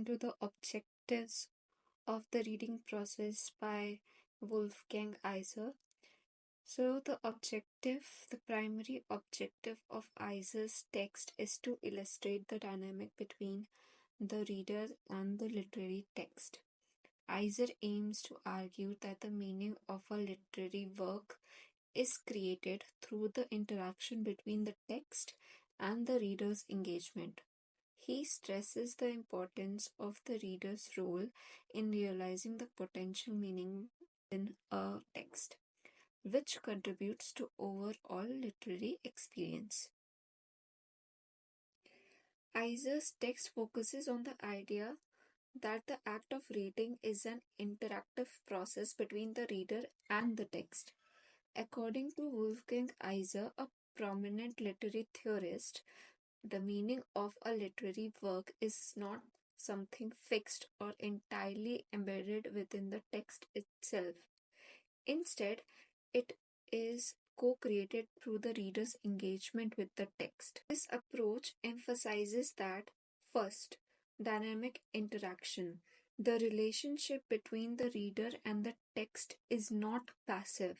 into the objectives of the reading process by Wolfgang Iser. So, the primary objective of Iser's text is to illustrate the dynamic between the reader and the literary text. Iser aims to argue that the meaning of a literary work is created through the interaction between the text and the reader's engagement. He stresses the importance of the reader's role in realizing the potential meaning in a text, which contributes to overall literary experience. Iser's text focuses on the idea that the act of reading is an interactive process between the reader and the text. According to Wolfgang Iser, a prominent literary theorist, the meaning of a literary work is not something fixed or entirely embedded within the text itself. Instead, it is co created through the reader's engagement with the text. This approach emphasizes that, first, dynamic interaction. The relationship between the reader and the text is not passive.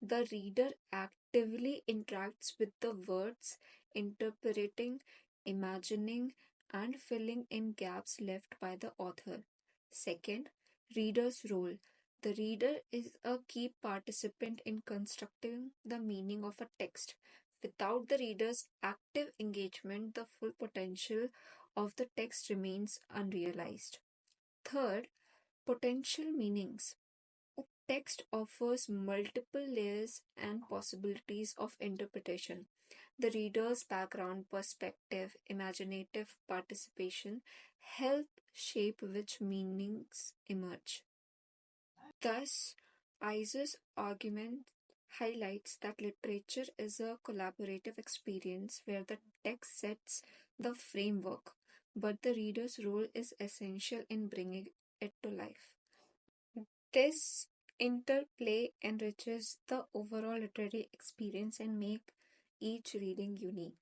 The reader actively interacts with the words, interpreting, imagining, and filling in gaps left by the author. Second, reader's role. The reader is a key participant in constructing the meaning of a text. Without the reader's active engagement, the full potential of the text remains unrealized. Third, potential meanings. A text offers multiple layers and possibilities of interpretation. The reader's background, perspective, imaginative participation help shape which meanings emerge. Thus, Iser's argument highlights that literature is a collaborative experience where the text sets the framework, but the reader's role is essential in bringing it to life. This interplay enriches the overall literary experience and make each reading unique.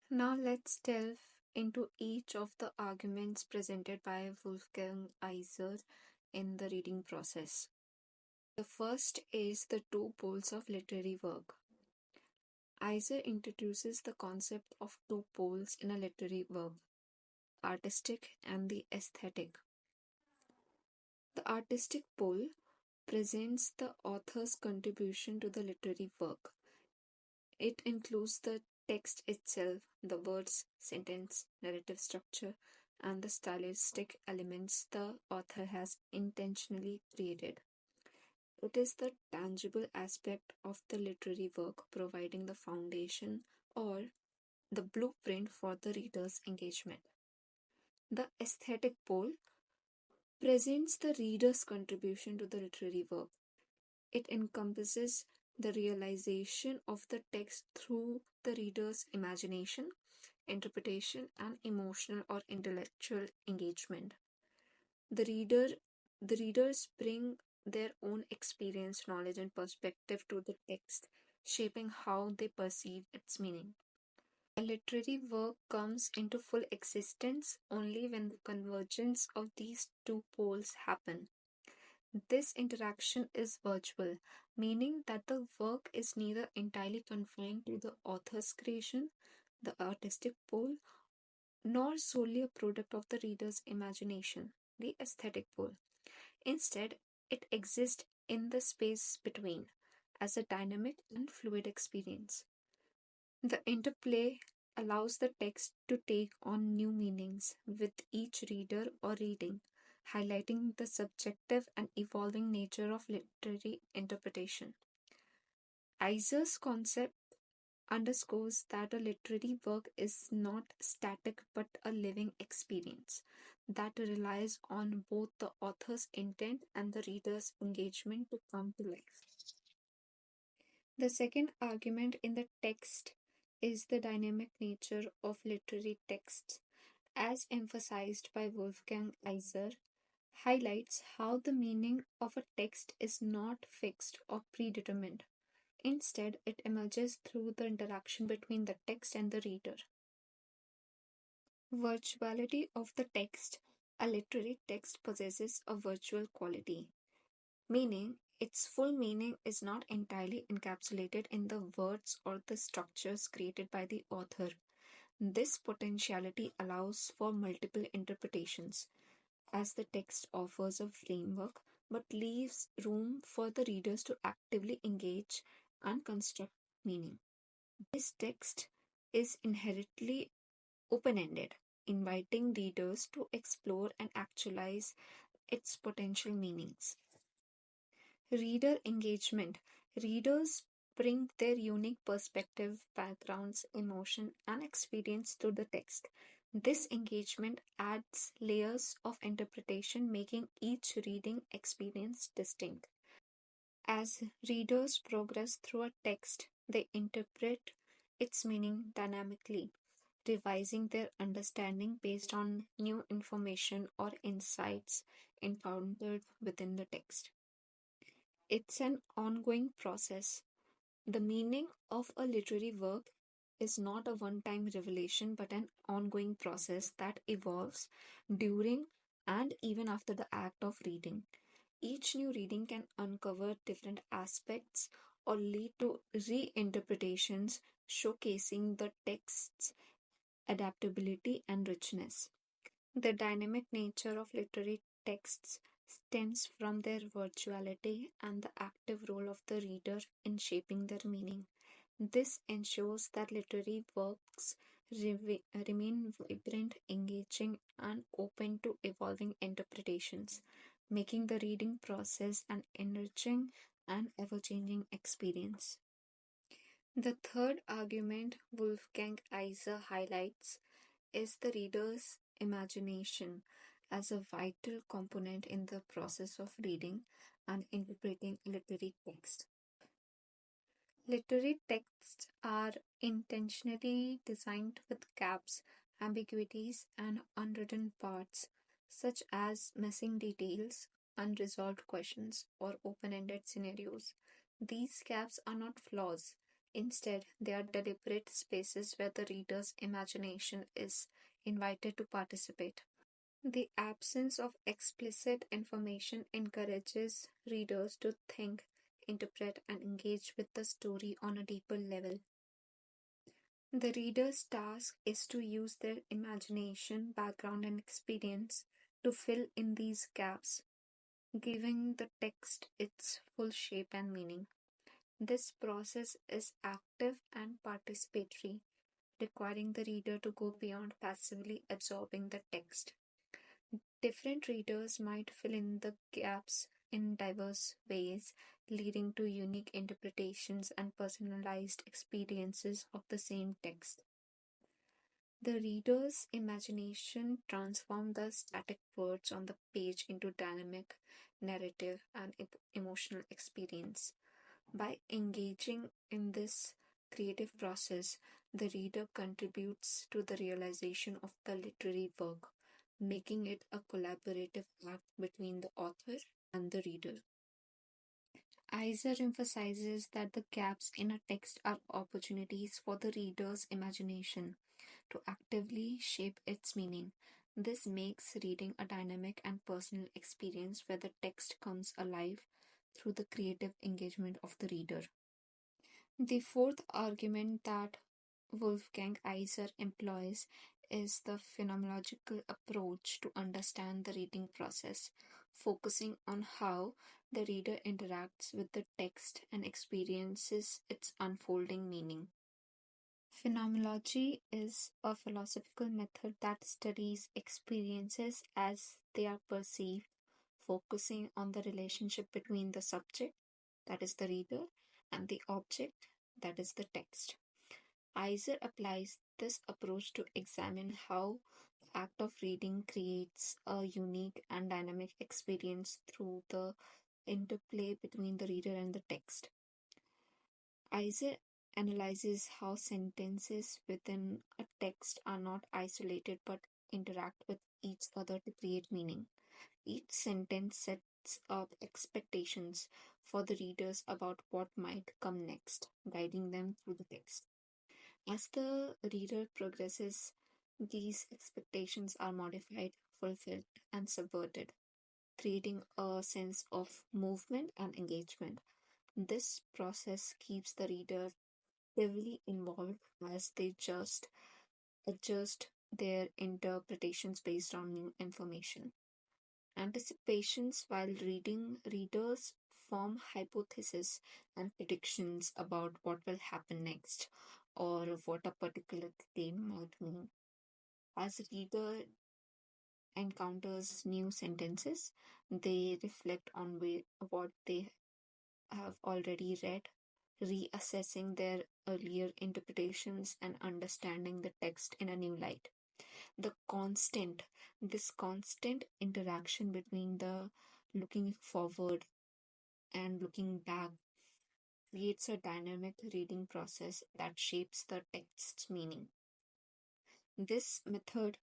Now let's delve into each of the arguments presented by Wolfgang Iser in the reading process. The first is the two poles of literary work. Iser introduces the concept of two poles in a literary work, artistic and the aesthetic. The artistic pole presents the author's contribution to the literary work. It includes the text itself, the words, sentence, narrative structure, and the stylistic elements the author has intentionally created. It is the tangible aspect of the literary work providing the foundation or the blueprint for the reader's engagement. The aesthetic pole presents the reader's contribution to the literary work. It encompasses the realization of the text through the reader's imagination, interpretation, and emotional or intellectual engagement. The readers bring their own experience, knowledge, and perspective to the text, shaping how they perceive its meaning. A literary work comes into full existence only when the convergence of these two poles happen. This interaction is virtual, meaning that the work is neither entirely confined to the author's creation, the artistic pole, nor solely a product of the reader's imagination, the aesthetic pole. Instead, it exists in the space between as a dynamic and fluid experience. The interplay allows the text to take on new meanings with each reader or reading, highlighting the subjective and evolving nature of literary interpretation. Iser's concept underscores that a literary work is not static but a living experience that relies on both the author's intent and the reader's engagement to come to life. The second argument in the text is the dynamic nature of literary texts, as emphasized by Wolfgang Iser, highlights how the meaning of a text is not fixed or predetermined. Instead, it emerges through the interaction between the text and the reader. Virtuality of the text A literary text possesses a virtual quality, meaning its full meaning is not entirely encapsulated in the words or the structures created by the author. This potentiality allows for multiple interpretations, as the text offers a framework but leaves room for the readers to actively engage and construct meaning. This text is inherently open ended, inviting readers to explore and actualize its potential meanings. Reader engagement. Readers bring their unique perspective, backgrounds, emotion, and experience to the text. This engagement adds layers of interpretation, making each reading experience distinct. As readers progress through a text, they interpret its meaning dynamically, revising their understanding based on new information or insights encountered within the text. It's an ongoing process. The meaning of a literary work is not a one time revelation but an ongoing process that evolves during and even after the act of reading. Each new reading can uncover different aspects or lead to reinterpretations, showcasing the text's adaptability and richness. The dynamic nature of literary texts stems from their virtuality and the active role of the reader in shaping their meaning. This ensures that literary works remain vibrant, engaging, and open to evolving interpretations, making the reading process an enriching and ever changing experience. The third argument Wolfgang Iser highlights is the reader's imagination as a vital component in the process of reading and interpreting literary text. Literary texts are intentionally designed with gaps, ambiguities, and unwritten parts, such as missing details, unresolved questions, or open ended scenarios. These gaps are not flaws. Instead, they are deliberate spaces where the reader's imagination is invited to participate. The absence of explicit information encourages readers to think, interpret, and engage with the story on a deeper level. The reader's task is to use their imagination, background, and experience to fill in these gaps, giving the text its full shape and meaning. This process is active and participatory, requiring the reader to go beyond passively absorbing the text. Different readers might fill in the gaps in diverse ways, leading to unique interpretations and personalized experiences of the same text. The reader's imagination transforms the static words on the page into dynamic narrative and emotional experience. By engaging in this creative process, the reader contributes to the realization of the literary work, making it a collaborative act between the author and the reader. Iser emphasizes that the gaps in a text are opportunities for the reader's imagination to actively shape its meaning. This makes reading a dynamic and personal experience where the text comes alive through the creative engagement of the reader. The fourth argument that Wolfgang Iser employs is the phenomenological approach to understand the reading process, focusing on how the reader interacts with the text and experiences its unfolding meaning. Phenomenology is a philosophical method that studies experiences as they are perceived, focusing on the relationship between the subject, that is the reader, and the object, that is the text. Iser applies this approach to examine how the act of reading creates a unique and dynamic experience through the interplay between the reader and the text. Iser analyzes how sentences within a text are not isolated but interact with each other to create meaning. Each sentence sets up expectations for the readers about what might come next, guiding them through the text. As the reader progresses, these expectations are modified, fulfilled and subverted, creating a sense of movement and engagement. This process keeps the reader heavily involved as they just adjust their interpretations based on new information. Anticipations while reading, readers form hypotheses and predictions about what will happen next or what a particular theme might mean. As a reader encounters new sentences, they reflect on what they have already read, reassessing their earlier interpretations and understanding the text in a new light. The constant, this constant interaction between the looking forward and looking back creates a dynamic reading process that shapes the text's meaning. This method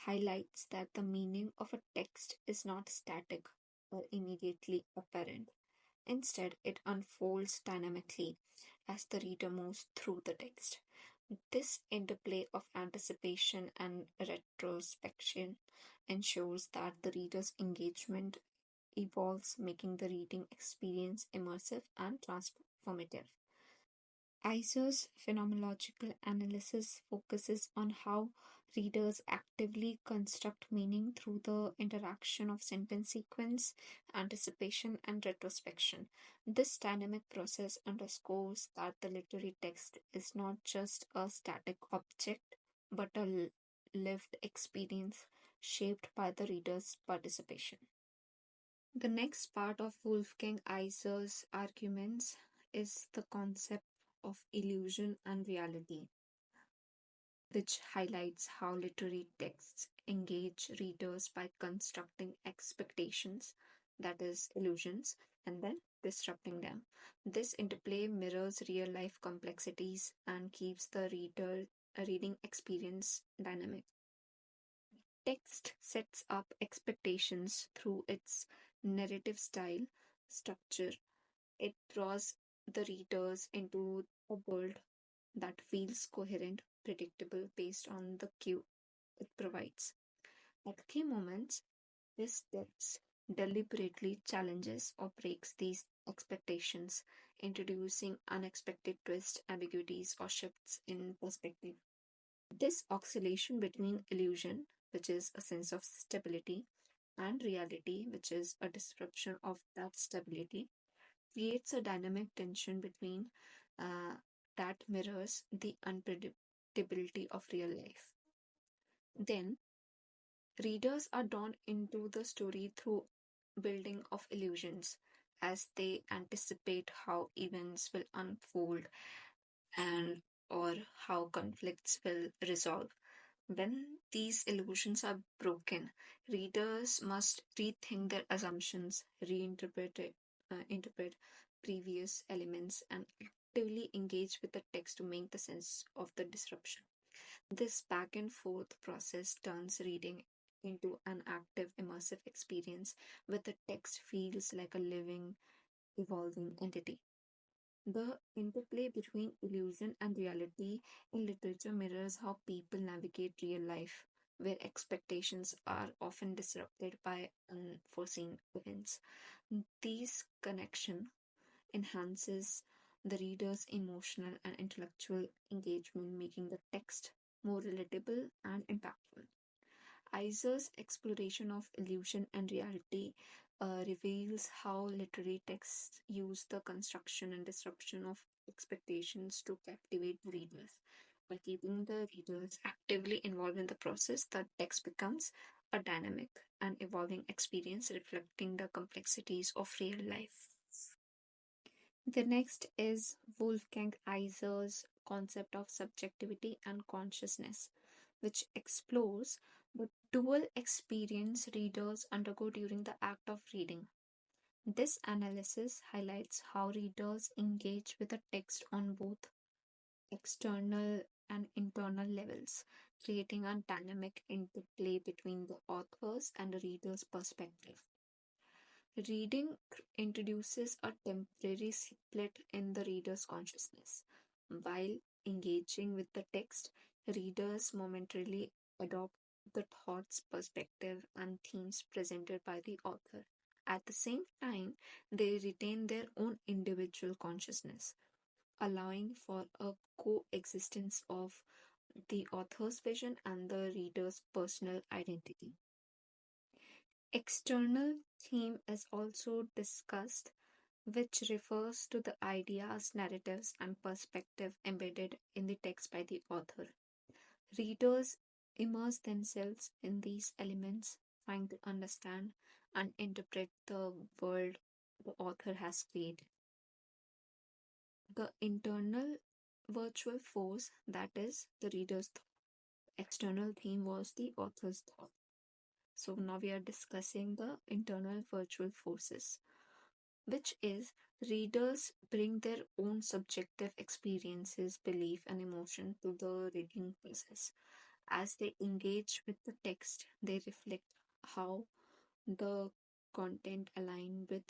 highlights that the meaning of a text is not static or immediately apparent. Instead, it unfolds dynamically as the reader moves through the text. This interplay of anticipation and retrospection ensures that the reader's engagement evolves, making the reading experience immersive and transformative. Iser's phenomenological analysis focuses on how readers actively construct meaning through the interaction of sentence sequence, anticipation, and retrospection. This dynamic process underscores that the literary text is not just a static object, but a lived experience shaped by the reader's participation. The next part of Wolfgang Iser's arguments is the concept of illusion and reality, which highlights how literary texts engage readers by constructing expectations, that is, illusions, and then disrupting them. This interplay mirrors real life complexities and keeps the reading experience dynamic. Text sets up expectations through its narrative style, structure. It draws the readers into a world that feels coherent, predictable based on the cue it provides. At key moments, this text deliberately challenges or breaks these expectations, introducing unexpected twists, ambiguities, or shifts in perspective. This oscillation between illusion, which is a sense of stability, and reality, which is a disruption of that stability, creates a dynamic tension between uh, that mirrors the unpredictability of real life. Then, readers are drawn into the story through building of illusions as they anticipate how events will unfold and or how conflicts will resolve. When these illusions are broken, readers must rethink their assumptions, interpret previous elements, and actively engage with the text to make the sense of the disruption. This back and forth process turns reading into an active, immersive experience where the text feels like a living, evolving entity. The interplay between illusion and reality in literature mirrors how people navigate real life, where expectations are often disrupted by unforeseen events. This connection enhances the reader's emotional and intellectual engagement, making the text more relatable and impactful. Iser's exploration of illusion and reality reveals how literary texts use the construction and disruption of expectations to captivate readers. By keeping the readers actively involved in the process, the text becomes a dynamic and evolving experience reflecting the complexities of real life. The next is Wolfgang Iser's concept of subjectivity and consciousness, which explores the dual experience readers undergo during the act of reading. This analysis highlights how readers engage with the text on both external and internal levels, creating a dynamic interplay between the author's and the reader's perspective. Reading introduces a temporary split in the reader's consciousness. While engaging with the text, readers momentarily adopt the thoughts, perspective, and themes presented by the author. At the same time, they retain their own individual consciousness, allowing for a coexistence of the author's vision and the reader's personal identity. External theme is also discussed, which refers to the ideas, narratives, and perspective embedded in the text by the author. Readers immerse themselves in these elements, trying to understand and interpret the world the author has created. The internal virtual force, that is, the reader's thought. External theme was the author's thought. So now we are discussing the internal virtual forces, which is readers bring their own subjective experiences, belief, and emotion to the reading process. As they engage with the text, they reflect how the content align with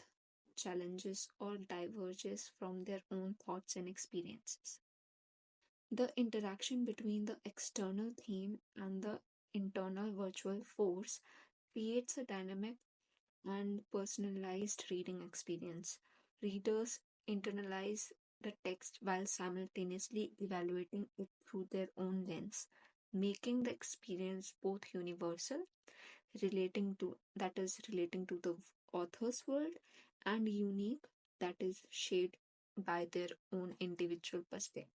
challenges or diverges from their own thoughts and experiences. The interaction between the external theme and the internal virtual force creates a dynamic and personalized reading experience. Readers internalize the text while simultaneously evaluating it through their own lens, making the experience both universal, relating to the author's world, and unique, that is shaped by their own individual perspective.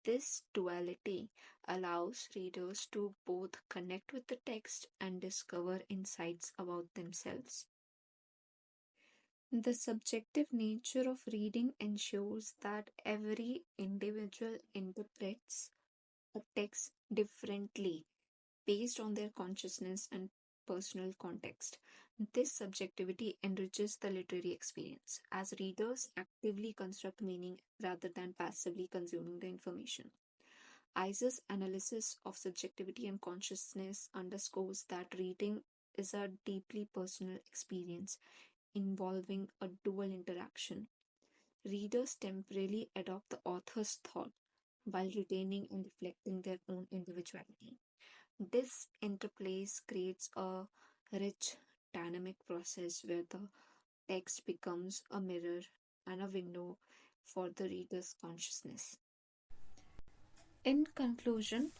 This duality allows readers to both connect with the text and discover insights about themselves. The subjective nature of reading ensures that every individual interprets a text differently based on their consciousness and personal context. This subjectivity enriches the literary experience as readers actively construct meaning rather than passively consuming the information. Iser's analysis of subjectivity and consciousness underscores that reading is a deeply personal experience involving a dual interaction. Readers temporarily adopt the author's thought while retaining and reflecting their own individuality. This interplay creates a rich, dynamic process where the text becomes a mirror and a window for the reader's consciousness. In conclusion,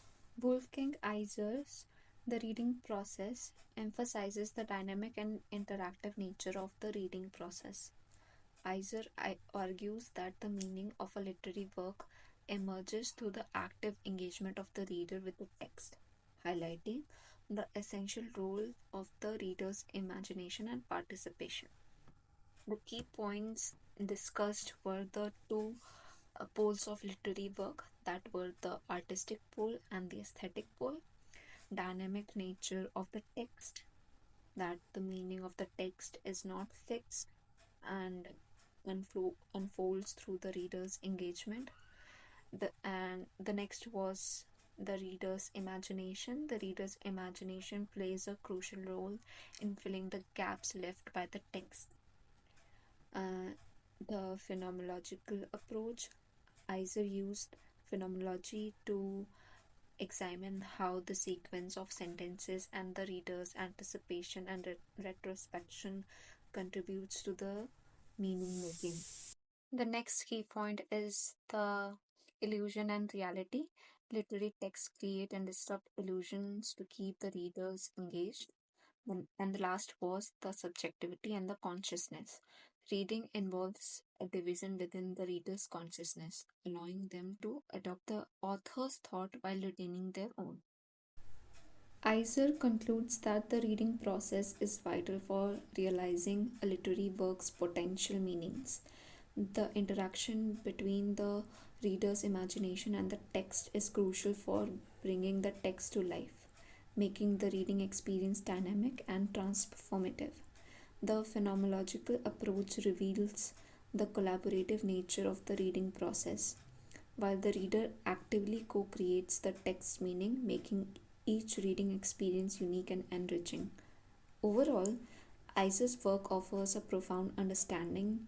Wolfgang Iser's The Reading Process emphasizes the dynamic and interactive nature of the reading process. Iser argues that the meaning of a literary work emerges through the active engagement of the reader with the text, highlighting the essential role of the reader's imagination and participation. The key points discussed were the two poles of literary work, that were the artistic pole and the aesthetic pole, dynamic nature of the text, that the meaning of the text is not fixed and unfolds through the reader's engagement. The next was the reader's imagination. The reader's imagination plays a crucial role in filling the gaps left by the text. The phenomenological approach. Iser used phenomenology to examine how the sequence of sentences and the reader's anticipation and retrospection contributes to the meaning making. The next key point is the illusion and reality. Literary texts create and disrupt illusions to keep the readers engaged. And the last was the subjectivity and the consciousness. Reading involves a division within the reader's consciousness, allowing them to adopt the author's thought while retaining their own. Iser concludes that the reading process is vital for realizing a literary work's potential meanings. The interaction between the reader's imagination and the text is crucial for bringing the text to life, making the reading experience dynamic and transformative. The phenomenological approach reveals the collaborative nature of the reading process, while the reader actively co creates the text's meaning, making each reading experience unique and enriching. Overall, Iser's work offers a profound understanding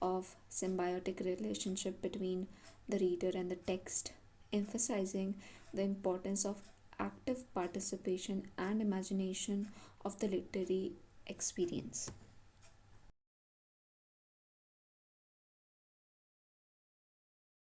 of symbiotic relationship between the reader and the text, emphasizing the importance of active active participation and imagination of the literary experience.